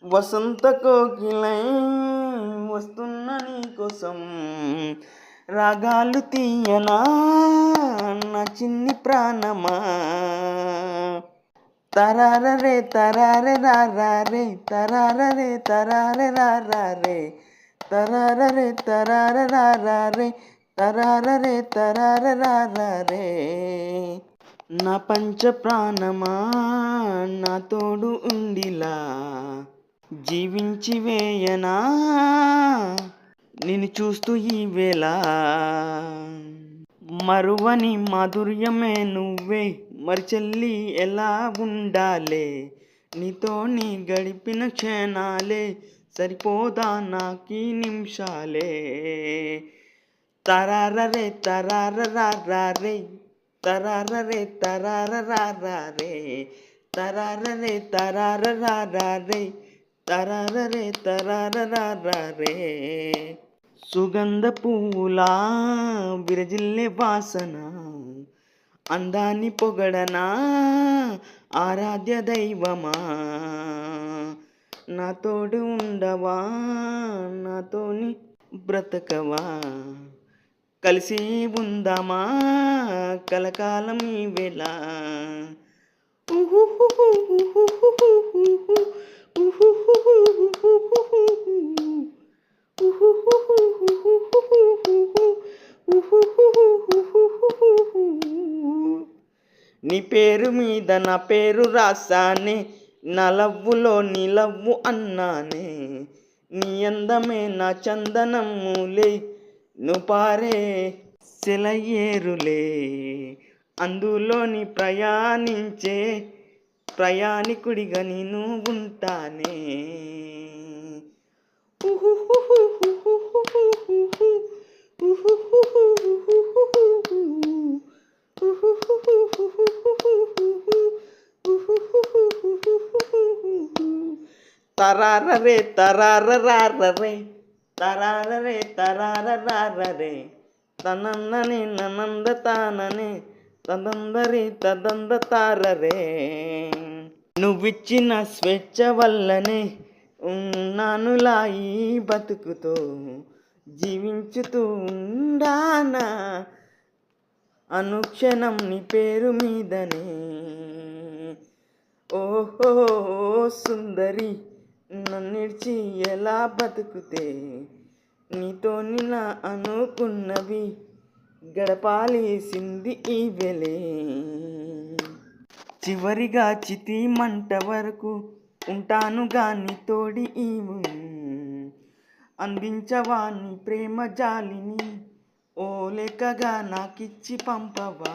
వసంత కోకిలై వస్తున్న నీకోసం, రాగాలు తీయనా నా చిన్ని ప్రాణమా. తరారరే తరారే రారే, తరారరే తరారే రారే, తరారరే తరారే రారే, తరారరే తరారే రారే. నా పంచ ప్రాణమా నా తోడు ఉండిలా, జీవించి వేయనా నిన్ను చూస్తూ ఈ వేళ. మరువని మాధుర్యమే నువ్వే, మరి చెల్లి ఎలా ఉండాలే, నీతోని గడిపిన క్షణాలే సరిపోదా నాకీ నిమిషాలే. తరారరే తరారరే, తరారరే తరారరే, తరారరే తరారరే, తరారరే తరారరే. సుగంధ పువ్వులా విరజిల్లే వాసన, అందాన్ని పొగడనా ఆరాధ్య దైవమా. నా తోడు ఉండవా, నాతోని బ్రతకవా, కలిసి ఉందామా కలకాలం ఈ వేళ. నీ పేరు మీద నా పేరు రాసానే, నా లవ్వులో నీ లవ్వు అన్నానే. నీ అందమే నా చందనములే, నువ్వు పారే సెలయేరులే, అందులోని ప్రయాణించే ప్రయాణికుడిగా నేను ఉంటానే. తరారరే తరారరే, తరారరే తరారరే, తనందని ననంద తాననే, తదందరి తదంద తారరే. నువ్విచ్చిన స్వేచ్ఛ వల్లనే ఉన్నానులా ఈ బతుకుతో, జీవించుతూ ఉండానా అనుక్షణం నీ పేరు మీదనే. ఓహో సుందరి, నన్నిడిచి ఎలా బతుకుతే, నీతోని నా అనుకున్నవి గడపాలేసింది ఈ వెలే. చివరిగా చితి మంట వరకు ఉంటానుగా నీ తోడి ఈవు, అందించవా నీ ప్రేమ జాలిని, ఓ లేఖగా నాకిచ్చి పంపవా.